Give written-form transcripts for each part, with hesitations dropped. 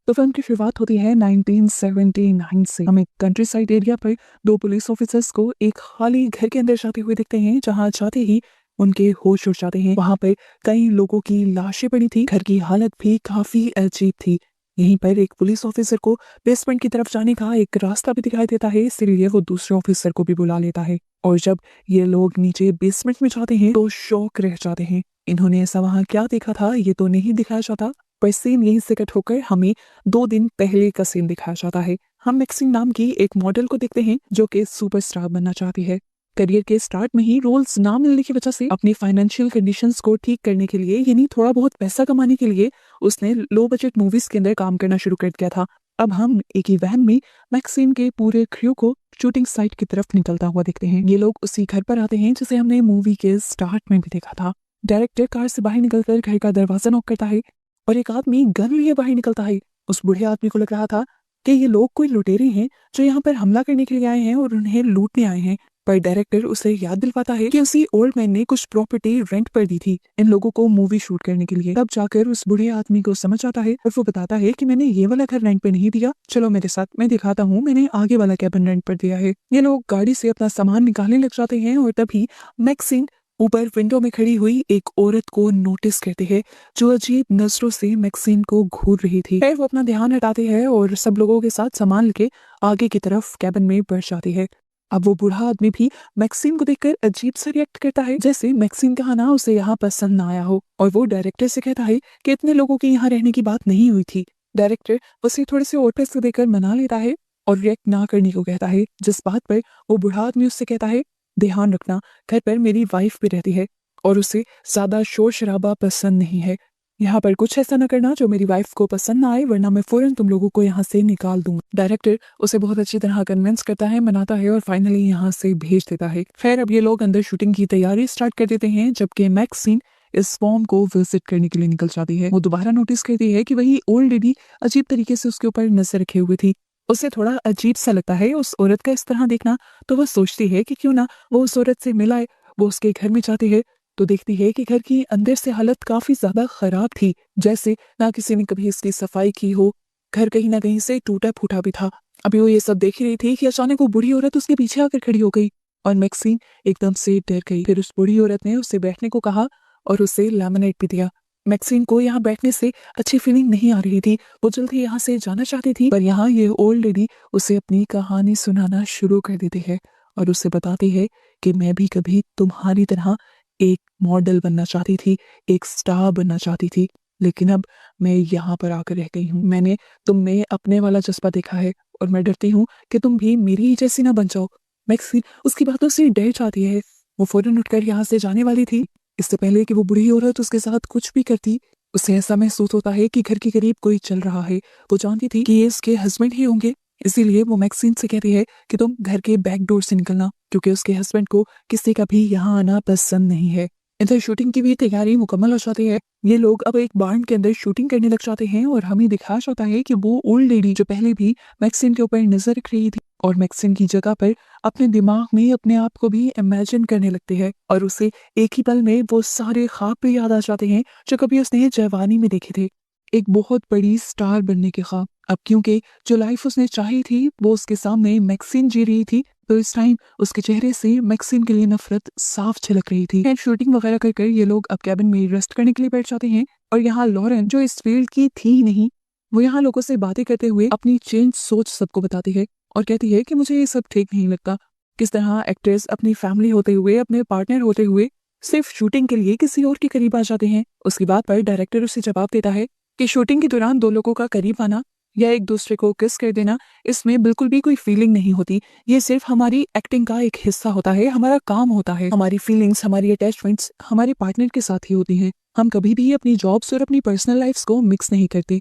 तो फिल्म की शुरुआत होती है 1979 से। हम एक कंट्री साइड एरिया पर दो पुलिस ऑफिसर्स को एक खाली घर के अंदर जाते हुए दिखते हैं, जहां जाते ही उनके होश उड़ जाते हैं। वहां पर कई लोगों की लाशें पड़ी थी, घर की हालत भी काफी अजीब थी। यहीं पर एक पुलिस ऑफिसर को बेसमेंट की तरफ जाने का एक रास्ता भी दिखाई देता है, इसलिए वो दूसरे ऑफिसर को भी बुला लेता है। और जब ये लोग नीचे बेसमेंट में जाते हैं तो शॉक रह जाते हैं। इन्होंने ऐसा वहां क्या देखा था ये तो नहीं दिखाया जाता, पर सीन यहीं से कट होकर हमें 2 दिन पहले का सीन दिखाया जाता है। हम मैक्सिम नाम की एक मॉडल को देखते हैं जो कि सुपरस्टार बनना चाहती है। करियर के स्टार्ट में ही रोल्स ना मिलने की वजह से अपनी फाइनेंशियल कंडीशंस को ठीक करने के लिए, यानी थोड़ा बहुत पैसा कमाने के लिए, उसने लो बजट मूवीज के अंदर काम करना शुरू कर दिया था। अब हम एक ही वैन में मैक्सिम के पूरे क्रू को शूटिंग साइट की तरफ निकलता हुआ देखते हैं। ये लोग उसी घर पर आते हैं जिसे हमने मूवी के स्टार्ट में भी देखा था। डायरेक्टर कार से बाहर निकलकर घर का दरवाजा नॉक करता है और एक आदमी गन लिए बाहर निकलता है। उस बूढ़े आदमी को लग रहा था कि ये लोग कोई लुटेरे हैं जो यहाँ पर हमला करने के लिए आए हैं और उन्हें लूटने आए हैं। पर डायरेक्टर उसे याद दिलवाता है कि उसी ओल्ड मैन ने कुछ प्रॉपर्टी रेंट पर दी थी इन लोगों को मूवी शूट करने के लिए। तब जाकर उस बूढ़े आदमी को समझ आता है और वो बताता है कि मैंने ये वाला घर रेंट पे नहीं दिया, चलो मेरे साथ, मैं दिखाता हूँ, मैंने आगे वाला कैबिन रेंट पर दिया है। ये लोग गाड़ी से अपना सामान निकालने लग जाते हैं और तभी मैक्सिम ऊपर विंडो में खड़ी हुई एक औरत को नोटिस करते हैं जो अजीब नजरों से मैक्सिम को घूर रही थी। फिर वो अपना ध्यान हटाते हैं और सब लोगों के साथ सामान लेके आगे की तरफ कैबिन में बढ़ जाती है। अब वो बूढ़ा आदमी भी मैक्सिम को देखकर अजीब सा रिएक्ट करता है, जैसे मैक्सिम का आना उसे यहाँ पसंद ना आया हो। और वो डायरेक्टर से कहता है कि इतने लोगों की यहाँ रहने की बात नहीं हुई थी। डायरेक्टर उसे थोड़े से और पैसे देकर मना लेता है और रिएक्ट ना करने को कहता है, जिस बात पर वो बूढ़ा आदमी उससे कहता है, ध्यान रखना, घर पर मेरी वाइफ भी रहती है और उसे ज्यादा शोर शराबा पसंद नहीं है। यहाँ पर कुछ ऐसा न करना जो मेरी वाइफ को पसंद ना आए, वरना मैं फौरन तुम लोगों को यहाँ से निकाल दूँ। डायरेक्टर उसे बहुत अच्छी तरह कन्विंस करता है, मनाता है और फाइनली यहाँ से भेज देता है। खैर अब ये लोग अंदर शूटिंग की तैयारी स्टार्ट कर देते हैं, जबकि मैक्सिम इस फॉर्म को विजिट करने के लिए निकल जाती है। वो दोबारा नोटिस करती है कि वही ओल्ड लेडी अजीब तरीके से उसके ऊपर नजर रखे हुए थी। उसे थोड़ा अजीब सा लगता है उस औरत का इस तरह देखना, तो वह सोचती है कि क्यों ना वो उस औरत से मिलाए। वो उसके घर में जाती है तो देखती है कि घर की अंदर से हालत काफी ज्यादा खराब थी, जैसे ना किसी ने कभी इसकी सफाई की हो। घर कहीं ना कहीं से टूटा फूटा भी था। अभी वो ये सब देख रही थी कि अचानक वो बूढ़ी औरत उसके पीछे आकर खड़ी हो गई और मैक्सिम एकदम से डर गई। फिर उस बूढ़ी औरत ने उससे बैठने को कहा और उसे लेमनेड भी दिया। मैक्सिम को यहाँ बैठने से अच्छी फीलिंग नहीं आ रही थी, वो जल्दी यहाँ से जाना चाहती थी, पर यहाँ ये ओल्ड लेडी उसे अपनी कहानी सुनाना शुरू कर देती है और उसे बताती है कि मैं भी कभी तुम्हारी तरह एक मॉडल बनना चाहती थी, एक स्टार बनना चाहती थी, लेकिन अब मैं यहाँ पर आकर रह गई हूँ। मैंने तुम में अपने वाला जज्बा देखा है और मैं डरती हूँ कि तुम भी मेरी ही जैसी ना बन जाओ। मैक्सिम उसकी बातों से डर जाती है। वो फौरन उठकर यहाँ से जाने वाली थी। इससे पहले कि वो बुढ़ी औरत उसके साथ कुछ भी करती, उसे ऐसा महसूस होता है कि घर के करीब कोई चल रहा है। वो जानती थी कि ये उसके हस्बैंड ही होंगे, इसीलिए वो मैक्सिम से कहती है कि तुम घर के बैक डोर से निकलना, क्योंकि उसके हस्बैंड को किसी का भी यहाँ आना पसंद नहीं है। इधर शूटिंग की भी तैयारी मुकम्मल हो जाती है। ये लोग अब एक बार्न के अंदर शूटिंग करने लग जाते हैं और हमें दिखाया जाता है कि वो ओल्ड लेडी जो पहले भी मैक्सिम के ऊपर नजर रख रही थी और मैक्सिम की जगह पर अपने दिमाग में अपने आप को भी इमेजिन करने लगती है और उसे एक ही पल में वो सारे ख्वाब भी याद आ जाते हैं जो कभी उसने जवानी में देखे थे, एक बहुत बड़ी स्टार बनने के ख्वाब। अब क्योंकि जो लाइफ उसने चाही थी वो उसके सामने मैक्सिम जी रही थी, तो इस टाइम उसके चेहरे से मैक्सिम के लिए नफरत साफ झलक रही थी। शूटिंग वगैरह कर ये लोग अब कैबिन में रेस्ट करने के लिए बैठ जाते हैं और यहाँ लॉरेन जो इस फील्ड की थी ही नहीं, वो यहाँ लोगों से बातें करते हुए अपनी चेंज सोच सबको बताती है और कहती है कि मुझे ये सब ठीक नहीं लगता। किस तरह एक्ट्रेस अपनी फैमिली होते हुए, अपने पार्टनर होते हुए सिर्फ शूटिंग के लिए किसी और के करीब आ जाते हैं। उसकी बात पर डायरेक्टर उसे जवाब देता है कि शूटिंग के दौरान दो लोगों का करीब आना या एक दूसरे को किस कर देना, इसमें बिल्कुल भी कोई फीलिंग नहीं होती। ये सिर्फ हमारी एक्टिंग का एक हिस्सा होता है, हमारा काम होता है। हमारी फीलिंग्स, हमारी अटैचमेंट्स हमारे पार्टनर के साथ ही होती हैं। हम कभी भी अपनी जॉब्स और अपनी पर्सनल लाइफ्स को मिक्स नहीं करते।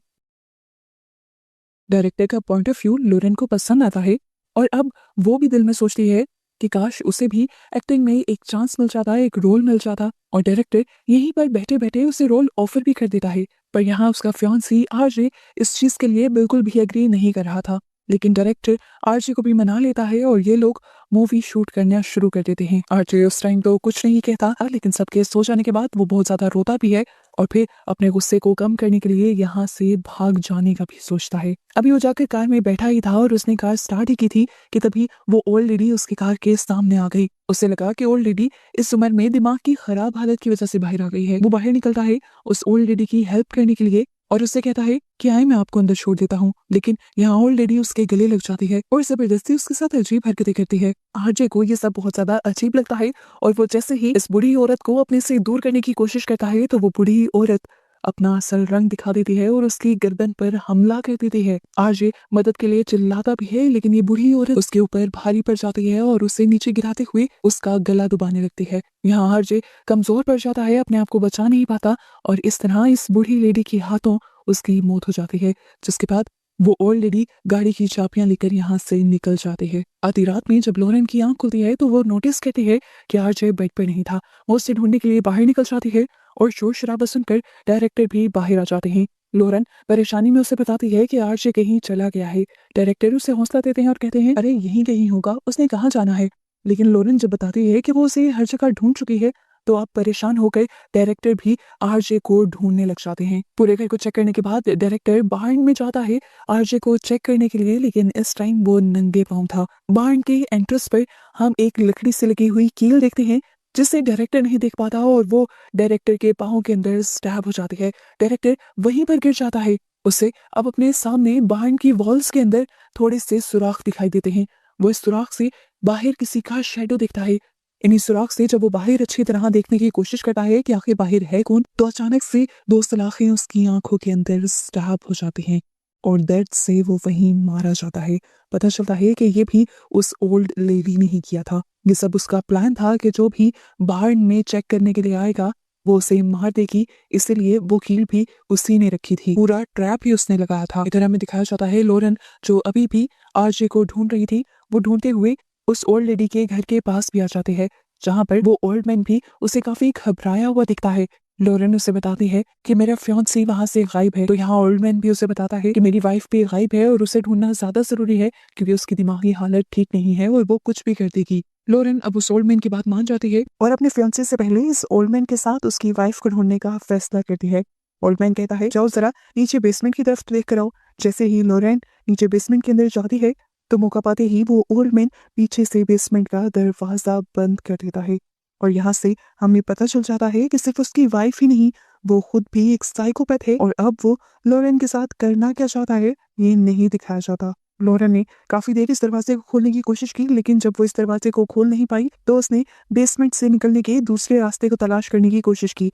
डायरेक्टर का पॉइंट ऑफ व्यू लोरेन को पसंद आता है और अब वो भी दिल में सोचती है कि काश उसे भी एक्टिंग में एक चांस मिल जाता, एक रोल मिल जाता। और डायरेक्टर यहीं पर बैठे बैठे उसे रोल ऑफर भी कर देता है, पर यहाँ उसका फियांसी आरजे इस चीज के लिए बिल्कुल भी एग्री नहीं कर रहा था। लेकिन डायरेक्टर आरजे को भी मना लेता है और ये लोग मूवी शूट करना शुरू कर देते हैं। आरजे उस टाइम तो कुछ नहीं कहता लेकिन सबके सो जाने के बाद वो बहुत ज्यादा रोता भी है और फिर अपने गुस्से को कम करने के लिए यहाँ से भाग जाने का भी सोचता है। अभी वो जाकर कार में बैठा ही था और उसने कार स्टार्ट ही की थी कि तभी वो ओल्ड लेडी उसकी कार के सामने आ गई। उसे लगा कि ओल्ड लेडी इस उम्र में दिमाग की खराब हालत की वजह से बाहर आ गई है। वो बाहर निकलता है उस ओल्ड लेडी की हेल्प करने के लिए और उससे कहता है कि आए मैं आपको अंदर छोड़ देता हूँ, लेकिन यहाँ ओल्ड लेडी उसके गले लग जाती है और जबरदस्ती उसके साथ अजीब हरकतें करती है। आरजे को ये सब बहुत ज्यादा अजीब लगता है और वो जैसे ही इस बूढ़ी औरत को अपने से दूर करने की कोशिश करता है तो वो बूढ़ी औरत अपना असल रंग दिखा देती है और उसकी गर्दन पर हमला कर देती है। आरजे मदद के लिए चिल्लाता भी है लेकिन ये बूढ़ी औरत उसके ऊपर भारी पड़ जाती है और उसे नीचे गिराते हुए उसका गला दबाने लगती है। यहाँ आरजे कमजोर पड़ जाता है, अपने आप को बचा नहीं पाता और इस तरह इस बूढ़ी लेडी के हाथों उसकी मौत हो जाती है। जिसके बाद वो ओल्ड लेडी गाड़ी की चाबियां लेकर यहाँ से निकल जाती है। आधी रात में जब लोरेन की आंख खुलती है तो वो नोटिस करती है कि आरजे बेड पर नहीं था। वो उसे ढूंढने के लिए बाहर निकल जाती है और शोर शराबा सुनकर डायरेक्टर भी बाहर आ जाते हैं। लोरेन परेशानी में उसे बताती है कि आरजे कहीं चला गया है। डायरेक्टर उसे हौसला देते हैं और कहते हैं अरे यहीं कहीं होगा, उसने कहाँ जाना है। लेकिन लोरेन जब बताती है कि वो उसे हर जगह ढूंढ चुकी है तो आप परेशान होकर डायरेक्टर भी आरजे को ढूंढने लग जाते हैं। पूरे घर को चेक करने के बाद डायरेक्टर बाहर में जाता है आरजे को चेक करने के लिए, लेकिन इस टाइम वो नंगे पांव था। बाहर के एंट्रेंस पर हम एक लकड़ी से लगी हुई कील देखते हैं जिसे डायरेक्टर नहीं देख पाता और वो डायरेक्टर के पाँव के अंदर स्टैब हो जाती है। डायरेक्टर वहीं पर गिर जाता है। उसे अब अपने सामने बाहर की वॉल्स के अंदर थोड़े से सुराख दिखाई देते हैं। वो इस सुराख से बाहर किसी का शेडो दिखता है। इन्हीं सुराख से जब वो बाहर अच्छी तरह देखने की कोशिश करता है कि आखिर बाहर है कौन, तो अचानक से दो सलाखें उसकी आंखों के अंदर स्टैब हो जाती हैं और दर्द से वो वहीं मारा जाता है। पता चलता है कि ये भी उस ओल्ड लेडी ने ही किया था। ये सब उसका प्लान था कि जो भी बाहर में चेक करने के लिए आएगा वो उसे मार देगी, इसीलिए वो कील भी उसी ने रखी थी। पूरा ट्रैप ही उसने लगाया था। इधर हमें दिखाया जाता है लोरेन जो अभी भी आरजे को ढूंढ रही थी, वो ढूंढते हुए उस ओल्ड लेडी के घर के पास भी आ जाते हैं जहाँ पर वो ओल्ड मैन भी उसे काफी घबराया हुआ दिखता है। लोरेन उसे बताती है कि मेरा फियांसी वहां से गायब है, तो यहाँ ओल्ड मैन भी उसे बताता है कि मेरी वाइफ भी गायब है और उसे ढूंढना ज्यादा जरूरी है क्योंकि उसकी दिमागी हालत ठीक नहीं है और वो कुछ भी कर देगी। लोरेन अब उस ओल्ड मैन की बात मान जाती है और अपने फियांसे से पहले इस ओल्ड मैन के साथ उसकी वाइफ को ढूंढने का फैसला करती है। ओल्ड मैन कहता है जाओ जरा नीचे बेसमेंट की तरफ देख कर आओ। जैसे ही लोरेन नीचे बेसमेंट के अंदर जाती है तो मौका पाते ही वो ओल्ड मैन पीछे से बेसमेंट का दरवाजा बंद कर देता है और यहाँ से हमें पता चल जाता है कि सिर्फ उसकी वाइफ ही नहीं, वो खुद भी एक साइकोपैथ है और अब वो लोरेन के साथ करना क्या चाहता है ये नहीं दिखाया जाता। लोरेन ने काफी देर इस दरवाजे को खोलने की कोशिश की लेकिन जब वो इस दरवाजे को खोल नहीं पाई तो उसने बेसमेंट से निकलने के दूसरे रास्ते को तलाश करने की कोशिश की।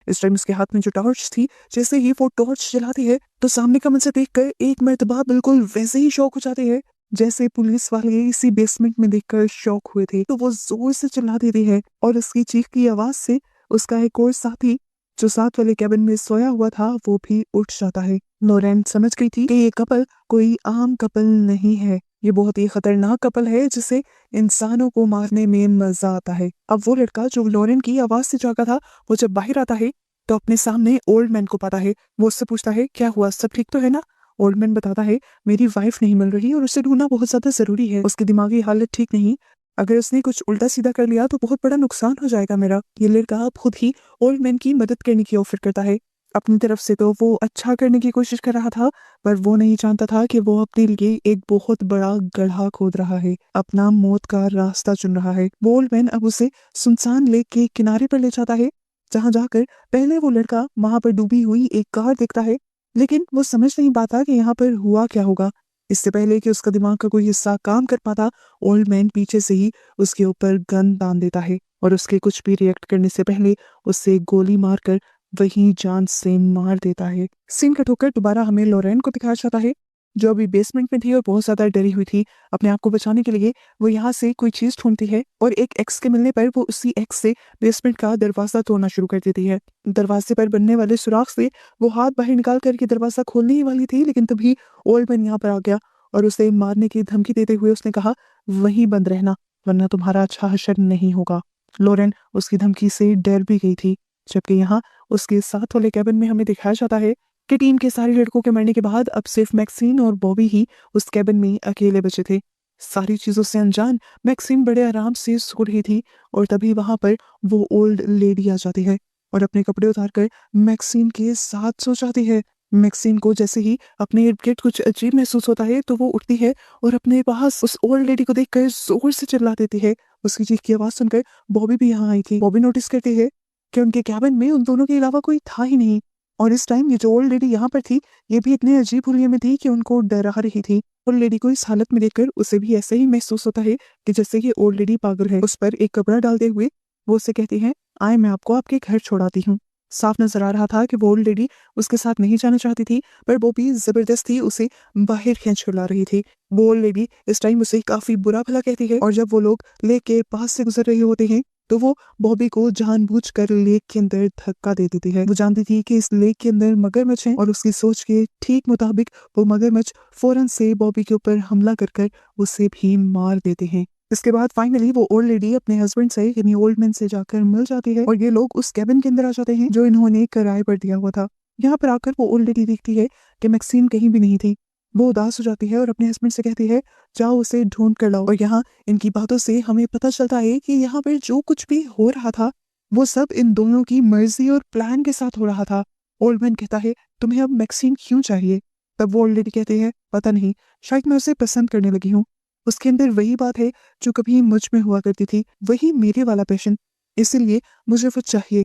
इस टाइम उसके हाथ में जो टॉर्च थी, जैसे ही वो टॉर्च जलाती है तो सामने का मंजर देखकर एक मर्तबा बिल्कुल वैसे ही शॉक हो जाते हैं जैसे पुलिस वाले इसी बेसमेंट में देखकर शॉक हुए थे। तो वो जोर से चिल्ला देती है और उसकी चीख की आवाज से उसका एक और साथी जो साथ वाले कैबिन में सोया हुआ था वो भी उठ जाता है। लोरेन समझ गई थी कि ये कपल कोई आम कपल नहीं है, ये बहुत ही खतरनाक कपल है जिसे इंसानों को मारने में मजा आता है। अब वो लड़का जो लोरेन की आवाज से जागा था वो जब बाहर आता है तो अपने सामने ओल्ड मैन को पाता है। वो उससे पूछता है क्या हुआ, सब ठीक तो है ना। ओल्ड मैन बताता है मेरी वाइफ नहीं मिल रही और उसे ढूंढना बहुत ज्यादा जरूरी है, उसकी दिमागी हालत ठीक नहीं, अगर उसने कुछ उल्टा सीधा कर लिया तो बहुत बड़ा नुकसान हो जाएगा मेरा। ये लड़का अब खुद ही ओल्ड मैन की मदद करने की ऑफर करता है। अपनी तरफ से तो वो अच्छा करने की कोशिश कर रहा था पर वो नहीं जानता था कि वो अपने लिए एक बहुत बड़ा गड्ढा खोद रहा है, अपना मौत का रास्ता चुन रहा है। वो ओल्ड मैन अब उसे सुनसान लेक के किनारे पर ले जाता है जहां जाकर पहले वो लड़का वहां पर डूबी हुई एक कार देखता है लेकिन वो समझ नहीं पाता कि यहाँ पर हुआ क्या होगा। इससे पहले कि उसका दिमाग का कोई हिस्सा काम कर पाता ओल्ड मैन पीछे से ही उसके ऊपर गन तान देता है और उसके कुछ भी रिएक्ट करने से पहले उससे गोली मारकर वहीं जान से मार देता है। सीन कट होकर दोबारा हमें लोरेन को दिखाया जाता है जो अभी बेसमेंट में थी और बहुत ज्यादा डरी हुई थी। अपने आप को बचाने के लिए वो यहाँ से कोई चीज ढूंढती है और एक एक्स के मिलने पर वो उसी एक्स से बेसमेंट का दरवाजा तोड़ना शुरू कर देती है। दरवाजे पर बनने वाले सुराख से वो हाथ बाहर निकाल करके दरवाजा खोलने ही वाली थी लेकिन तभी ओल्ड मैन यहाँ पर आ गया और उसे मारने की धमकी देते हुए उसने कहा वहीं बंद रहना वरना तुम्हारा अच्छा हशर नहीं होगा। लोरेन उसकी धमकी से डर भी गई थी। जबकि यहाँ उसके साथ वाले कैबिन में हमें दिखाया जाता है कि टीम के सारे लड़कों के मरने के बाद अब सिर्फ मैक्सिन और बॉबी ही उस कैबिन में अकेले बचे थे। सारी चीजों से अनजान मैक्सिम बड़े आराम से सो रही थी और तभी वहां पर वो ओल्ड लेडी आ जाती है और अपने कपड़े उतारकर मैक्सिम के साथ सो जाती है। मैक्सिम को जैसे ही अपने इर्द गिर्द कुछ अजीब महसूस होता है तो वो उठती है और अपने पास उस ओल्ड लेडी को देखकर जोर से चिल्ला देती है। उसकी चीख की आवाज सुनकर बॉबी भी यहाँ आई थी। बॉबी नोटिस करती है कि उनके कैबिन में उन दोनों के अलावा कोई था ही नहीं और इस टाइम ये जो ओल्ड लेडी यहाँ पर थी ये भी इतने अजीब हुलिये में थी कि उनको डरा रही थी। ओल्ड लेडी को इस हालत में देखकर उसे भी ऐसे ही महसूस होता है कि जैसे ये ओल्ड लेडी पागल है। उस पर एक कपड़ा डालते हुए वो उससे कहती है, आए मैं आपको आपके घर छोड़ाती हूँ। साफ नजर आ रहा था कि वो ओल्ड लेडी उसके साथ नहीं जाना चाहती थी पर वो भी जबरदस्ती उसे बाहर खींच कर ला रही थी। वो ओल्ड लेडी इस टाइम उसे काफी बुरा भला कहती है और जब वो लोग लेक के पास से गुजर रहे होते हैं तो वो बॉबी को जानबूझकर लेक के अंदर धक्का दे देती है। वो जानती थी कि इस लेक के अंदर मगरमच्छ है और उसकी सोच के ठीक मुताबिक वो मगरमच्छ फौरन से बॉबी के ऊपर हमला कर उसे भी मार देते हैं। इसके बाद फाइनली वो ओल्ड लेडी अपने हस्बैंड से यानी ओल्ड मैन से जाकर मिल जाती है और ये लोग उस कैबिन के अंदर आ जाते हैं जो इन्होंने किराए पर दिया हुआ था। यहाँ पर आकर वो ओल्ड लेडी देखती है कि मैक्सिम कहीं भी नहीं थी। वो उदास हो जाती है और अपने हस्बैंड से कहती है, जाओ उसे ढूंढ कर लाओ। और यहाँ इनकी बातों से हमें पता चलता है कि यहाँ पर जो कुछ भी हो रहा था वो सब इन दोनों की मर्जी और प्लान के साथ हो रहा था। ओल्ड मैन कहता है, तुम्हें अब मैक्सिम क्यों चाहिए? तब वो ओल्ड लेडी कहती है, पता नहीं, शायद मैं उसे पसंद करने लगी हूँ। उसके अंदर वही बात है जो कभी मुझ में हुआ करती थी, वही मेरे वाला पैशन, इसीलिए मुझे वो चाहिए।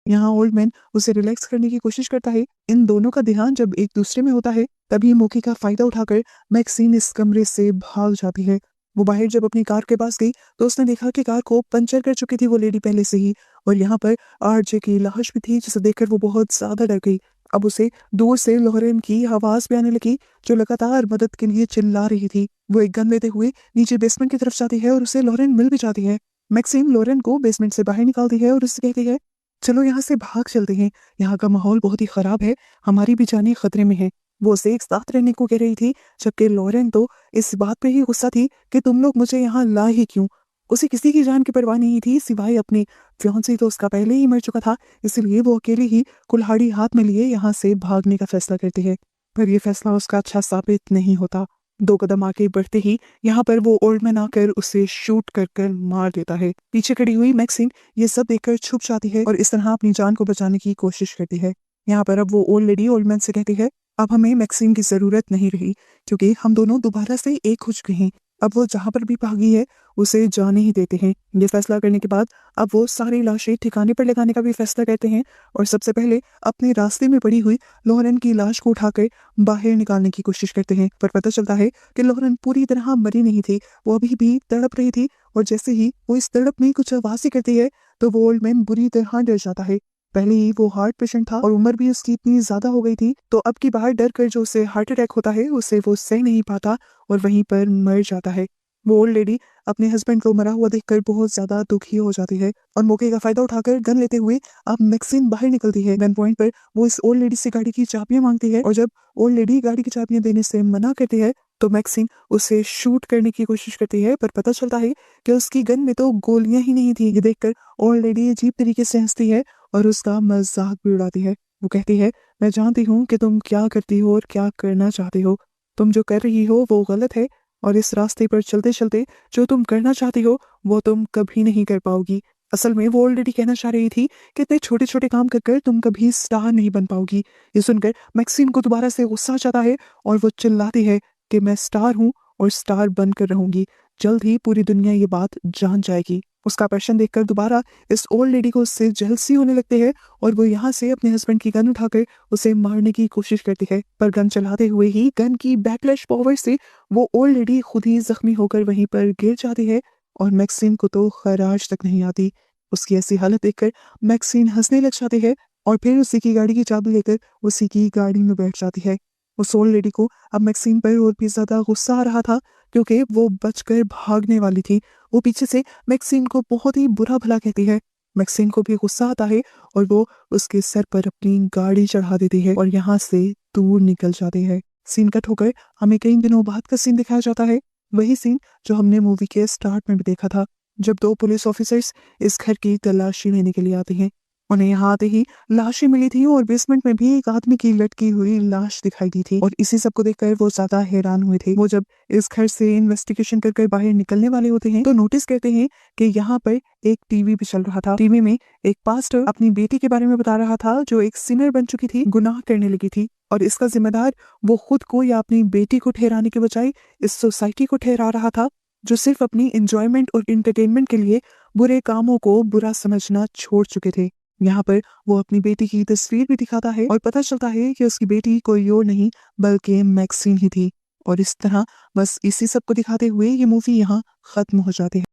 यहाँ ओल्ड मैन उसे रिलैक्स करने की कोशिश करता है। इन दोनों का ध्यान जब एक दूसरे में होता है तभी मौके का फायदा उठाकर मैक्सिन इस कमरे से भाग जाती है। वो बाहर जब अपनी कार के पास गई तो उसने देखा कि कार को पंचर कर चुकी थी वो लेडी पहले से ही और यहाँ पर आरजे की लाश भी थी जिसे देखकर वो बहुत ज्यादा डर गई। अब उसे दूर से लोरेन की आवाज भी आने लगी जो लगातार मदद के लिए चिल्ला रही थी। वो एक गन लेते हुए नीचे बेसमेंट की तरफ जाती है और उसे लोरेन मिल भी जाती है। मैक्सिम लोरेन को बेसमेंट से बाहर निकालती है और उससे कहती है, चलो यहाँ से भाग चलते हैं, यहाँ का माहौल बहुत ही खराब है, हमारी भी जानें खतरे में है। वो उसे एक साथ रहने को कह रही थी जबकि लॉरेन तो इस बात पे ही गुस्सा थी कि तुम लोग मुझे यहाँ ला ही क्यों। उसे किसी की जान की परवाह नहीं थी सिवाय अपनी फियांसी, तो उसका पहले ही मर चुका था, इसलिए वो अकेले ही कुल्हाड़ी हाथ में लिए यहाँ से भागने का फैसला करती है। पर यह फैसला उसका अच्छा साबित नहीं होता। 2 कदम आगे बढ़ते ही यहाँ पर वो ओल्ड मैन आकर उसे शूट कर मार देता है। पीछे खड़ी हुई मैक्सिन ये सब देखकर छुप जाती है और इस तरह अपनी जान को बचाने की कोशिश करती है। यहाँ पर अब वो ओल्ड लेडी ओल्ड मैन से कहती है, अब हमें मैक्सिम की जरूरत नहीं रही क्योंकि हम दोनों दोबारा से एक हो चुके हैं। अब वो जहाँ पर भी भागी है उसे जाने ही देते हैं। ये फैसला करने के बाद अब वो सारी लाशें ठिकाने पर लगाने का भी फैसला करते हैं और सबसे पहले अपने रास्ते में पड़ी हुई लोरेन की लाश को उठाकर बाहर निकालने की कोशिश करते हैं। पर पता चलता है कि लोरेन पूरी तरह मरी नहीं थी, वो अभी भी तड़प रही थी और जैसे ही वो इस तड़प में कुछ आवाज़ करती है तो वो ओल्ड मैन बुरी तरह डर जाता है। पहले ही वो हार्ट पेशेंट था और उम्र भी उसकी इतनी ज्यादा हो गई थी तो अब की बार डर कर जो उसे हार्ट अटैक होता है उसे वो सह नहीं पाता और वहीं पर मर जाता है। वो ओल्ड लेडी अपने हस्बैंड को मरा हुआ देखकर बहुत ज्यादा दुखी हो जाती है और मौके का फायदा उठाकर गन लेते हुए अब मैक्सिन बाहर निकलती है। गन पॉइंट पर वो इस ओल्ड लेडी से गाड़ी की चाबियां मांगती है और जब ओल्ड लेडी गाड़ी की चाबियां देने से मना करती है तो मैक्सिन उसे शूट करने की कोशिश करती है पर पता चलता है कि उसकी गन में तो गोलियां ही नहीं थी। ये देखकर ओल्ड लेडी अजीब तरीके से हंसती है और उसका मजाक भी उड़ाती है। वो कहती है, मैं जानती हूँ कि तुम क्या करती हो और क्या करना चाहती हो, तुम जो कर रही हो वो गलत है और इस रास्ते पर चलते चलते जो तुम करना चाहती हो वो तुम कभी नहीं कर पाओगी। असल में वो ऑलरेडी कहना चाह रही थी कि इतने छोटे छोटे काम कर तुम कभी स्टार नहीं बन पाओगी। ये सुनकर मैक्सिन को दोबारा से गुस्सा आ जाता है और वो चिल्लाती है कि मैं स्टार हूँ और स्टार बनकर रहूंगी, जल्द ही पूरी दुनिया ये बात जान जाएगी। उसका पैशन देखकर दोबारा इस ओल्ड लेडी को उससे जेलसी होने लगती है और वो यहाँ से अपने हस्बैंड की गन उठाकर उसे मारने की कोशिश करती है पर गन चलाते हुए ही गन की बैकलैश पावर से वो ओल्ड लेडी खुद ही जख्मी होकर वहीं पर गिर जाती है और मैक्सिन को तो खराज तक नहीं आती। उसकी ऐसी हालत देखकर मैक्सिन हंसने लग जाती है और फिर उसी की गाड़ी की चाबी लेकर उसी की गाड़ी में बैठ जाती है। उस ओल्ड लेडी को अब मैक्सिन पर और भी ज्यादा गुस्सा आ रहा था क्योंकि वो बचकर भागने वाली थी। वो पीछे से मैक्सिन को बहुत ही बुरा भला कहती है। मैक्सिन को भी गुस्सा आता है और वो उसके सर पर अपनी गाड़ी चढ़ा देती है और यहाँ से दूर निकल जाती है। सीन कट होकर हमें कई दिनों बाद का सीन दिखाया जाता है, वही सीन जो हमने मूवी के स्टार्ट में भी देखा था, जब 2 पुलिस ऑफिसर्स इस घर की तलाशी लेने के लिए आते हैं। उन्हें यहाँ आते ही लाशें मिली थी और बेसमेंट में भी एक आदमी की लटकी हुई लाश दिखाई दी थी और इसी सब को देखकर वो ज्यादा हैरान हुए थे। वो जब इस घर से इन्वेस्टिगेशन कर बाहर निकलने वाले होते हैं तो नोटिस करते हैं कि यहाँ पर एक टीवी भी चल रहा था। टीवी में एक पास्टर अपनी बेटी के बारे में बता रहा था जो एक सिनर बन चुकी थी, गुनाह करने लगी थी और इसका जिम्मेदार वो खुद को या अपनी बेटी को ठहराने के बजाय इस सोसाइटी को ठहरा रहा था जो सिर्फ अपनी एंजॉयमेंट और एंटरटेनमेंट के लिए बुरे कामों को बुरा समझना छोड़ चुके थे। यहाँ पर वो अपनी बेटी की तस्वीर भी दिखाता है और पता चलता है कि उसकी बेटी कोई और नहीं बल्कि मैक्सिन ही थी। और इस तरह बस इसी सब को दिखाते हुए ये मूवी यहाँ खत्म हो जाती है।